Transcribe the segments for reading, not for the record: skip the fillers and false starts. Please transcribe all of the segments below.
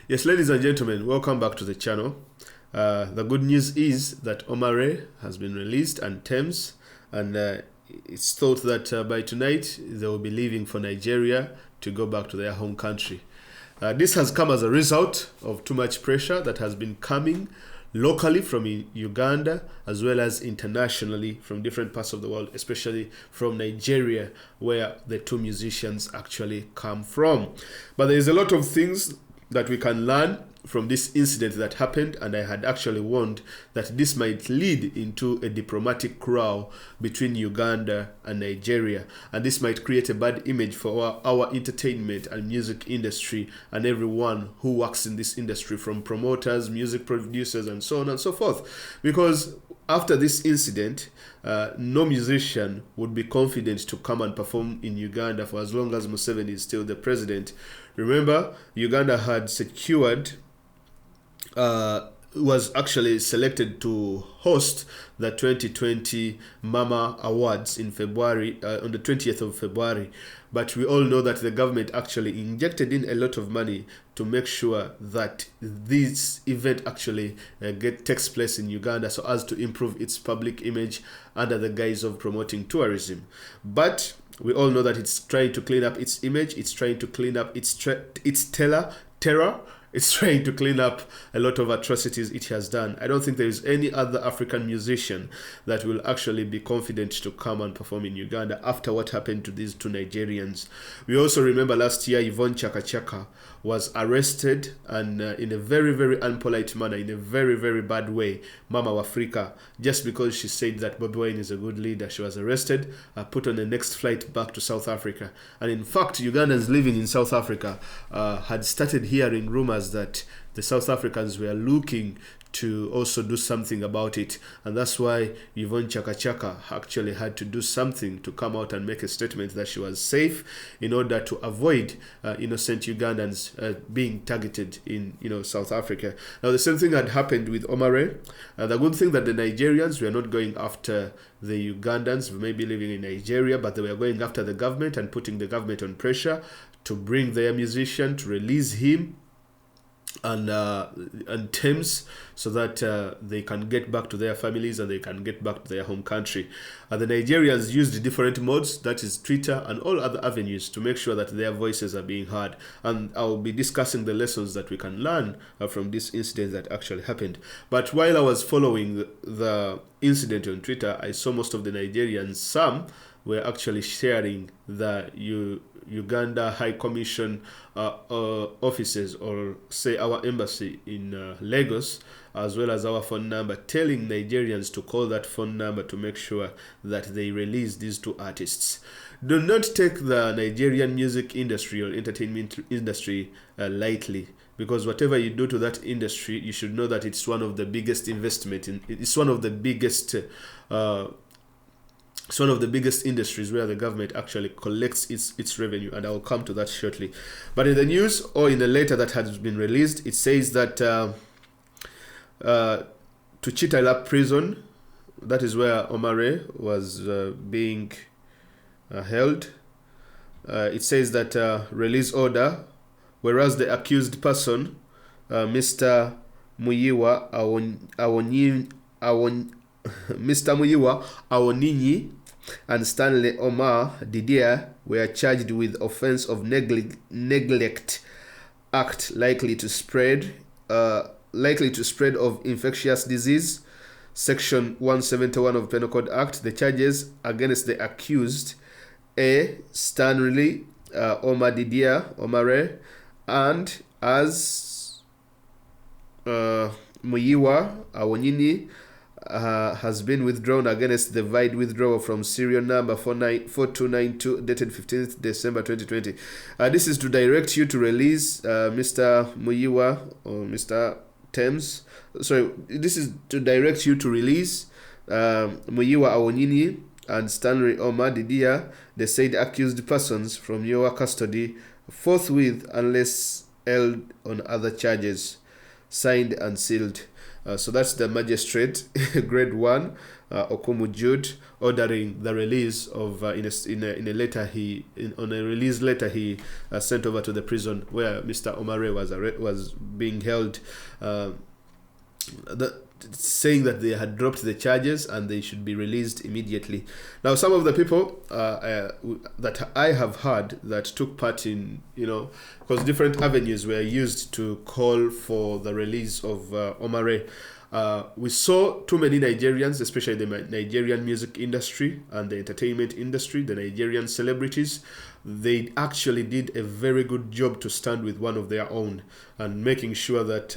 Yes, ladies and gentlemen, welcome back to the channel. The good news is that Omah has been released and Thames, and it's thought that by tonight they will be leaving for Nigeria to go back to their home country. This has come as a result of too much pressure that has been coming locally from Uganda as well as internationally from different parts of the world, especially from Nigeria, where the two musicians actually come from. But there is a lot of things that we can learn from this incident that happened, and I had actually warned that this might lead into a diplomatic row between Uganda and Nigeria, and this might create a bad image for our entertainment and music industry and everyone who works in this industry, from promoters, music producers, and so on and so forth. Because after this incident, no musician would be confident to come and perform in Uganda for as long as Museveni is still the president. Remember, Uganda had secured, was actually selected to host the 2020 Omah Awards in February, on the 20th of February. But we all know that the government actually injected in a lot of money to make sure that this event actually takes place in Uganda, so as to improve its public image under the guise of promoting tourism. But we all know that it's trying to clean up its image, it's trying to clean up its terror, it's trying to clean up a lot of atrocities it has done. I don't think there is any other African musician that will actually be confident to come and perform in Uganda after what happened to these two Nigerians. We also remember last year Yvonne Chaka Chaka was arrested, and in a very, very unpolite manner, in a very, very bad way, Mama of Africa, just because she said that Bobi Wine is a good leader. She was arrested, put on the next flight back to South Africa. And in fact, Ugandans living in South Africa had started hearing rumors that the South Africans were looking to also do something about it, and that's why Yvonne Chaka Chaka actually had to do something to come out and make a statement that she was safe, in order to avoid innocent Ugandans being targeted in South Africa. Now the same thing had happened with Omah. The good thing that the Nigerians were not going after the Ugandans who may be living in Nigeria, but they were going after the government and putting the government on pressure to bring their musician, to release him and Thames, so that they can get back to their families and they can get back to their home country. The Nigerians used different modes, that is Twitter and all other avenues, to make sure that their voices are being heard. And I'll be discussing the lessons that we can learn from this incident that actually happened. But while I was following the incident on Twitter, I saw most of the Nigerians, some were actually sharing the Uganda High Commission offices, or say our embassy in Lagos, as well as our phone number, telling Nigerians to call that phone number to make sure that they release these two artists. Do not take the Nigerian music industry or entertainment industry lightly, because whatever you do to that industry, you should know that it's one of the biggest it's one of the biggest it's one of the biggest industries where the government actually collects its revenue, and I will come to that shortly. But in the news, or in the letter that has been released, it says that to Chitala prison, that is where Omah was being held, it says that release order, whereas the accused person, Mr. Muyiwa Awoninyi and Stanley Omah Didier, were charged with offense of neglect act likely to spread of infectious disease, section 171 of Penal Code Act. The charges against the accused, A. Stanley Omah Didier Omah, and as Muyiwa Awonyini has been withdrawn against the void withdrawal from serial number 4292 dated 15th December 2020. This is to direct you to release Mr. Muyiwa or Mr. Thames. Sorry, this is to direct you to release Muyiwa Awonyini and Stanley Omah Didier, the said accused persons, from your custody forthwith unless held on other charges. Signed and sealed. So that's the magistrate, grade 1, Okumu Jude, ordering the release of on a release letter he sent over to the prison where Mr. Omah was being held. Saying that they had dropped the charges and they should be released immediately. Now, some of the people that I have heard that took part in, because different avenues were used to call for the release of Omah. We saw too many Nigerians, especially the Nigerian music industry and the entertainment industry, the Nigerian celebrities. They actually did a very good job to stand with one of their own and making sure that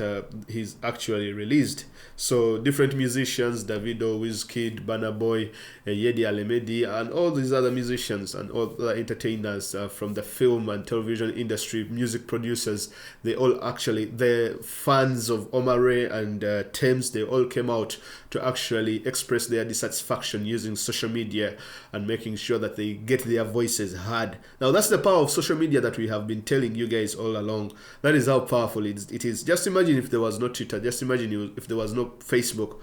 he's actually released. So different musicians, Davido, Wizkid, Burna Boy, Yedi Alemedi, and all these other musicians and all the entertainers from the film and television industry, music producers, they all actually, the fans of Omah and Thames, they all came out to actually express their dissatisfaction using social media and making sure that they get their voices heard. Now, that's the power of social media that we have been telling you guys all along. That is how powerful it is. Just imagine if there was no Twitter. Just imagine if there was no Facebook.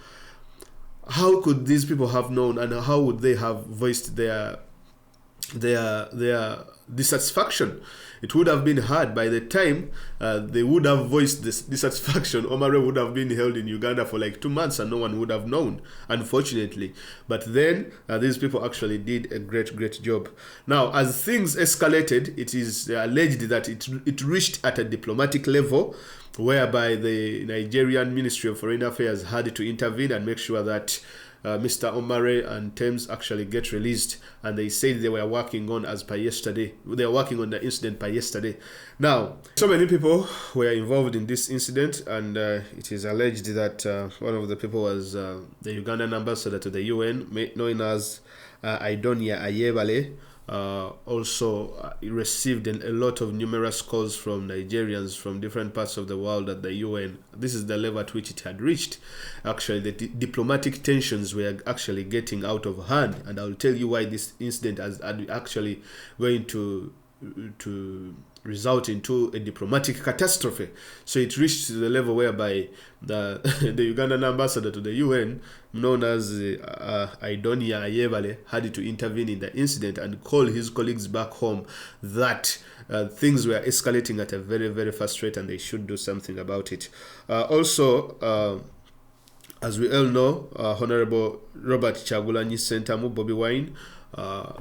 How could these people have known, and how would they have voiced their dissatisfaction? It would have been hard. By the time they would have voiced this dissatisfaction, Omah would have been held in Uganda for like 2 months and no one would have known, unfortunately. But then these people actually did a great job. Now, as things escalated, it is alleged that it reached at a diplomatic level whereby the Nigerian Ministry of Foreign Affairs had to intervene and make sure that Mr. Omah and Thames actually get released, and they said they were working on They were working on the incident by yesterday. Now, so many people were involved in this incident, and it is alleged that one of the people was the Ugandan ambassador to the UN, known as Idonia Ayebale. Also received a lot of numerous calls from Nigerians from different parts of the world at the UN. This is the level at which it had reached. Actually, the diplomatic tensions were actually getting out of hand, and I'll tell you why this incident is actually going to result into a diplomatic catastrophe. So it reached to the level whereby the Ugandan ambassador to the UN, known as Idonia Ayebale, had to intervene in the incident and call his colleagues back home that things were escalating at a very fast rate and they should do something about it. Also, as we all know, Honorable Robert Chagulanyi Sentamu Bobi Wine,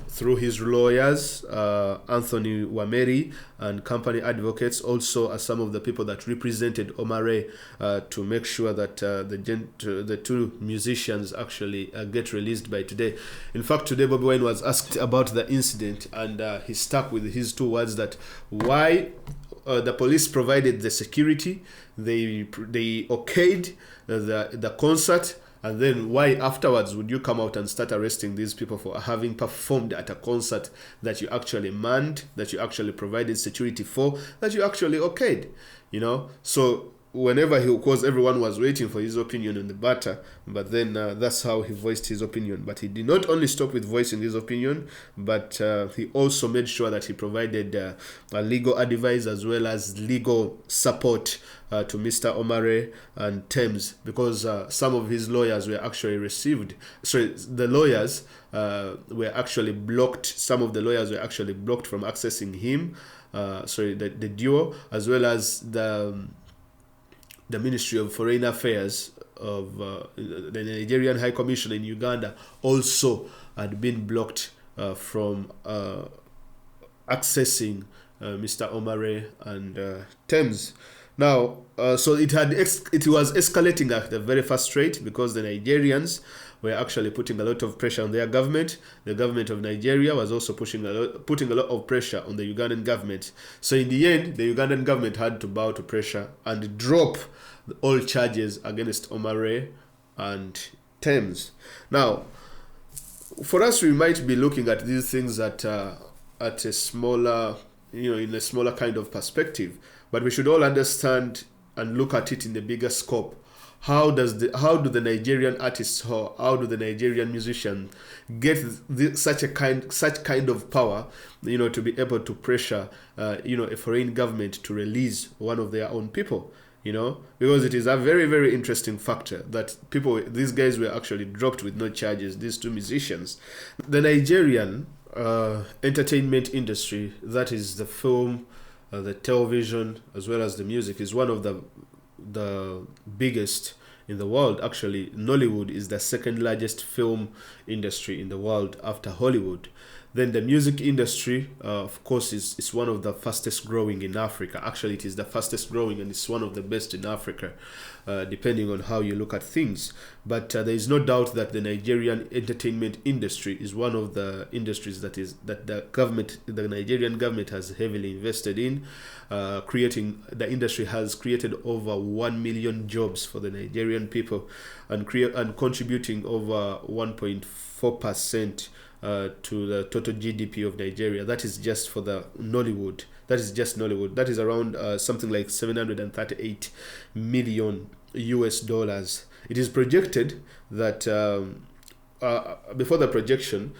through his lawyers, Anthony Wameri and company advocates, also are some of the people that represented Omah to make sure that the two musicians actually get released by today. In fact, today Bobi Wine was asked about the incident, and he stuck with his two words that why the police provided the security, they okayed the concert, and then why afterwards would you come out and start arresting these people for having performed at a concert that you actually manned, that you actually provided security for, that you actually okayed, So whenever because everyone was waiting for his opinion on the matter, but then that's how he voiced his opinion. But he did not only stop with voicing his opinion, but he also made sure that he provided a legal advice as well as legal support to Mr. Omah and Thames, because some of his lawyers were actually the lawyers were actually blocked. Some of the lawyers were actually blocked from accessing him, the duo, as well as the Ministry of Foreign Affairs of the Nigerian High Commission in Uganda also had been blocked from accessing Mr. Omah and Thames. Now, so it was escalating at a very fast rate because the Nigerians were actually putting a lot of pressure on their government. The government of Nigeria was also putting a lot of pressure on the Ugandan government. So in the end, the Ugandan government had to bow to pressure and drop all charges against Omah and Thames. Now, for us, we might be looking at these things at a smaller, in a smaller kind of perspective, but we should all understand and look at it in the bigger scope. How do the Nigerian artists, or how do the Nigerian musicians get such kind of power, to be able to pressure, a foreign government to release one of their own people? because it is a very, very interesting factor that these guys were actually dropped with no charges, these two musicians. The Nigerian entertainment industry, that is the film, the television, as well as the music, is one of the biggest in the world. Actually, Nollywood is the second largest film industry in the world after Hollywood. Then the music industry, of course, is one of the fastest growing in Africa. Actually, it is the fastest growing and it's one of the best in Africa, depending on how you look at things. But there is no doubt that the Nigerian entertainment industry is one of the industries that the Nigerian government has heavily invested in. The industry has created over 1 million jobs for the Nigerian people and contributing over 1.4% to the total GDP of Nigeria. That is just for the Nollywood. That is just Nollywood. That is around something like 738 million US dollars. It is projected that before the projection,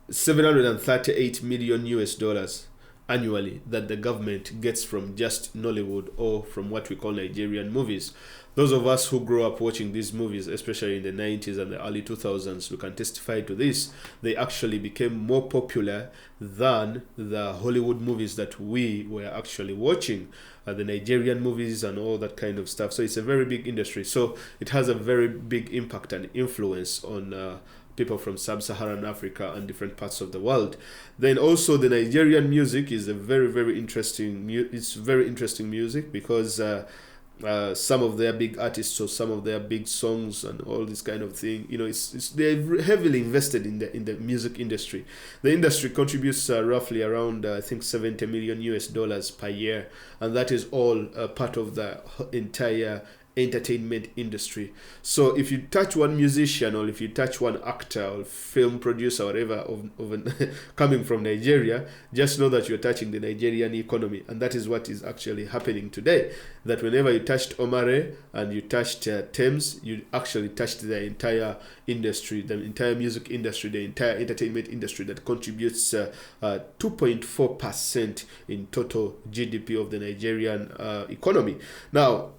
738 million US dollars annually that the government gets from just Nollywood, or from what we call Nigerian movies. Those of us who grew up watching these movies, especially in the 90s and the early 2000s, we can testify to this. They actually became more popular than the Hollywood movies that we were actually watching, the Nigerian movies and all that kind of stuff. So it's a very big industry. So it has a very big impact and influence on people from sub-Saharan Africa and different parts of the world. Then also the Nigerian music is a very, very interesting. It's very interesting music because some of their big artists or some of their big songs and all this kind of thing, they're heavily invested in the music industry. The industry contributes roughly around I think 70 million US dollars per year, and that is all part of the entire entertainment industry. So if you touch one musician, or if you touch one actor or film producer or whatever coming from Nigeria, just know that you're touching the Nigerian economy. And that is what is actually happening today, that whenever you touched Omah and you touched Thames, you actually touched the entire industry, the entire music industry, the entire entertainment industry that contributes 2.4% in total GDP of the Nigerian economy. Now,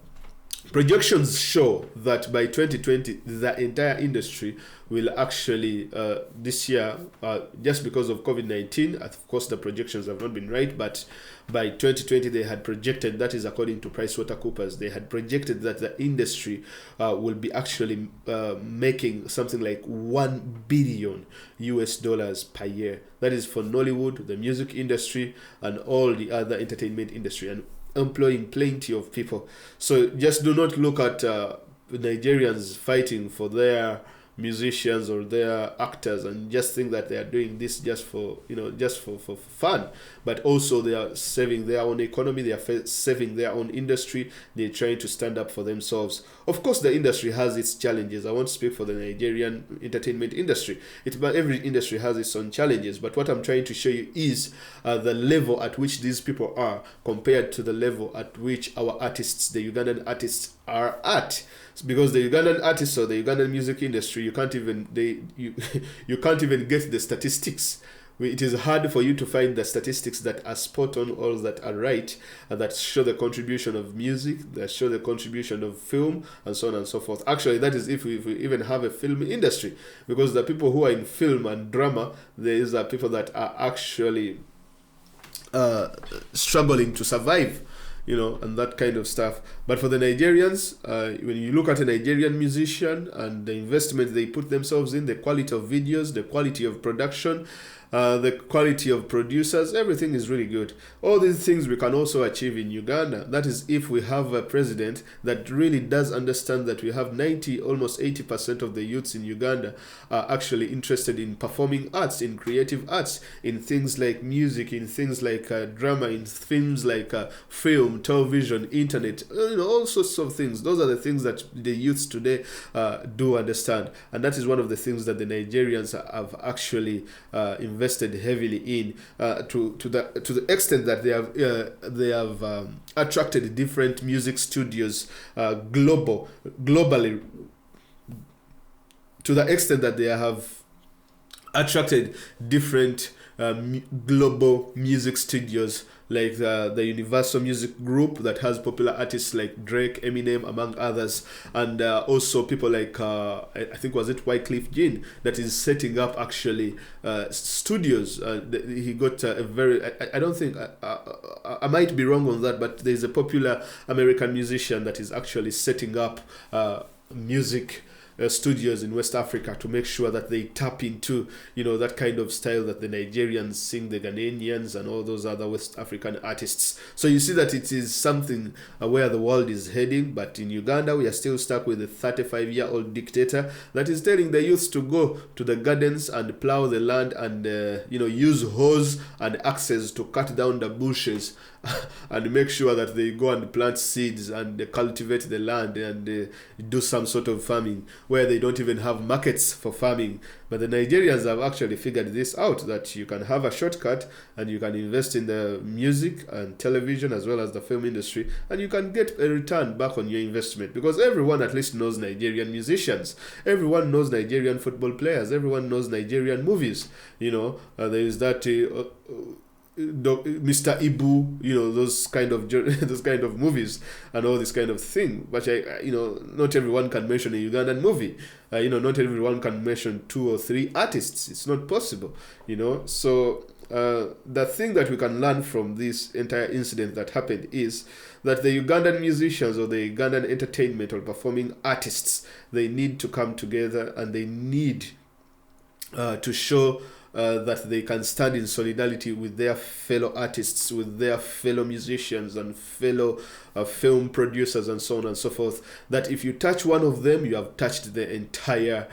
projections show that by 2020, the entire industry will actually, this year, just because of COVID-19, of course the projections have not been right, but by 2020 they had projected, that is according to PricewaterhouseCoopers, they had projected that the industry will be actually making something like 1 billion US dollars per year. That is for Nollywood, the music industry, and all the other entertainment industry, and employing plenty of people. So just do not look at Nigerians fighting for their musicians or their actors and just think that they are doing this just for fun, but also they are saving their own economy, they are saving their own industry, they're trying to stand up for themselves. Of course the industry has its challenges. I won't speak for the Nigerian entertainment industry, but every industry has its own challenges. But what I'm trying to show you is the level at which these people are compared to the level at which our artists, the Ugandan artists, are at. Because the Ugandan artists or the Ugandan music industry, you can't even get the statistics. It is hard for you to find the statistics that are spot on or that are right, and that show the contribution of music, that show the contribution of film, and so on and so forth. Actually, that is if we even have a film industry, because the people who are in film and drama, there are people that are actually struggling to survive, and that kind of stuff. But for the Nigerians, when you look at a Nigerian musician and the investment they put themselves in, the quality of videos, the quality of production, the quality of producers, everything is really good. All these things we can also achieve in Uganda. That is if we have a president that really does understand that we have almost 80% of the youths in Uganda are actually interested in performing arts, in creative arts, in things like music, in things like drama, in things like film, television, internet, all sorts of things. Those are the things that the youths today do understand, and that is one of the things that the Nigerians have actually invested heavily in, to the extent that they have attracted different music studios globally, to the extent that they have attracted different global music studios like the Universal Music Group that has popular artists like Drake, Eminem, among others, and also people like I think was it Wycliffe Jean that is setting up actually studios. He got a very I don't think I might be wrong on that, but there's a popular American musician that is actually setting up music studios in West Africa to make sure that they tap into, you know, that kind of style that the Nigerians sing, the Ghanaians and all those other West African artists. So you see that it is something where the world is heading, but in Uganda we are still stuck with a 35-year-old dictator that is telling the youths to go to the gardens and plow the land and you know, use hoes and axes to cut down the bushes and make sure that they go and plant seeds and cultivate the land and do some sort of farming where they don't even have markets for farming. But the Nigerians have actually figured this out, that you can have a shortcut and you can invest in the music and television as well as the film industry, and you can get a return back on your investment, because everyone at least knows Nigerian musicians, everyone knows Nigerian football players, everyone knows Nigerian movies. You know, there is that Mr. Ibu, you know, those kind of movies and all this kind of thing. But you know, not everyone can mention a Ugandan movie. You know, not everyone can mention 2 or 3 artists. It's not possible. You know, so the thing that we can learn from this entire incident that happened is that the Ugandan musicians or the Ugandan entertainment or performing artists, they need to come together and they need to show that they can stand in solidarity with their fellow artists, with their fellow musicians and fellow film producers and so on and so forth. That if you touch one of them, you have touched the entire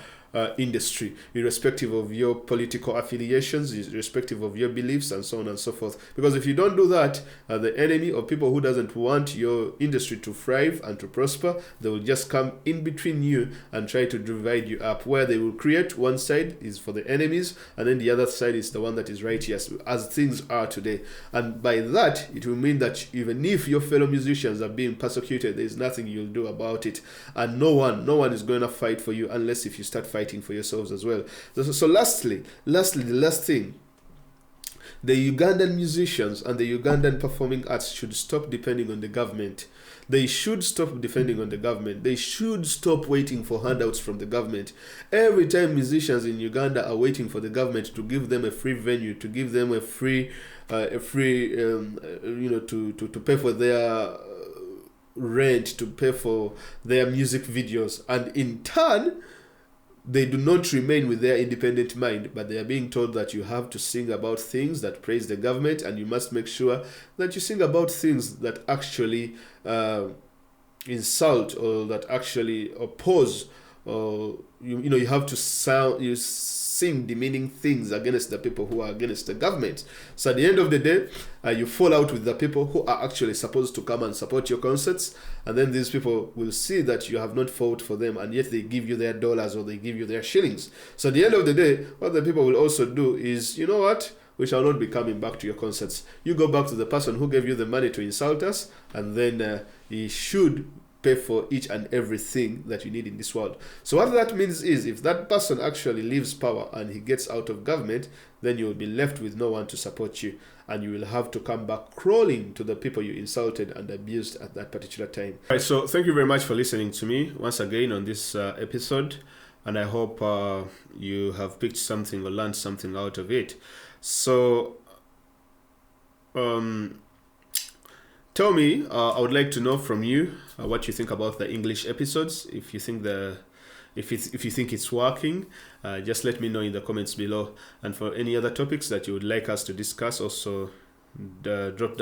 industry, irrespective of your political affiliations, irrespective of your beliefs and so on and so forth. Because if you don't do that, the enemy or people who doesn't want your industry to thrive and to prosper, they will just come in between you and try to divide you up, where they will create one side is for the enemies and then the other side is the one that is righteous, as things are today. And by that, it will mean that even if your fellow musicians are being persecuted, there is nothing you'll do about it, and no one is going to fight for you unless if you start fighting for yourselves as well. So lastly, the last thing, the Ugandan musicians and the Ugandan performing arts should stop depending on the government. They should stop depending on the government. They should stop waiting for handouts from the government. Every time musicians in Uganda are waiting for the government to give them a free venue, to give them a free you know, to pay for their rent, to pay for their music videos, and in turn they do not remain with their independent mind, but they are being told that you have to sing about things that praise the government, and you must make sure that you sing about things that actually insult or that actually oppose, or you know, you have to sing demeaning things against the people who are against the government. So at the end of the day, you fall out with the people who are actually supposed to come and support your concerts, and then these people will see that you have not fought for them, and yet they give you their dollars or they give you their shillings. So at the end of the day, what the people will also do is, you know what, we shall not be coming back to your concerts. You go back to the person who gave you the money to insult us, and then he should pay for each and everything that you need in this world. So what that means is, if that person actually leaves power and he gets out of government, then you will be left with no one to support you, and you will have to come back crawling to the people you insulted and abused at that particular time. All right, so thank you very much for listening to me once again on this episode, and I hope you have picked something or learned something out of it. So tell me, I would like to know from you what you think about the English episodes. If you think if you think it's working, just let me know in the comments below. And for any other topics that you would like us to discuss, also drop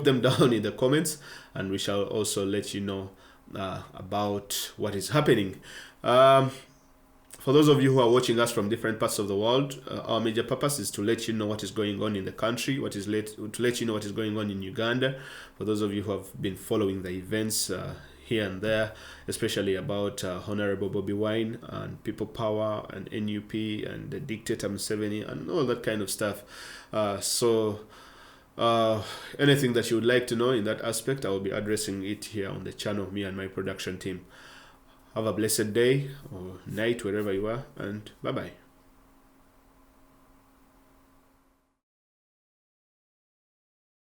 them down in the comments, and we shall also let you know about what is happening. For those of you who are watching us from different parts of the world, our major purpose is to let you know what is going on in the country, to let you know what is going on in Uganda. For those of you who have been following the events here and there, especially about Honorable Bobby Wine and People Power and NUP and the dictator Museveni and all that kind of stuff. So anything that you would like to know in that aspect, I will be addressing it here on the channel, me and my production team. Have a blessed day or night wherever you are, and bye-bye.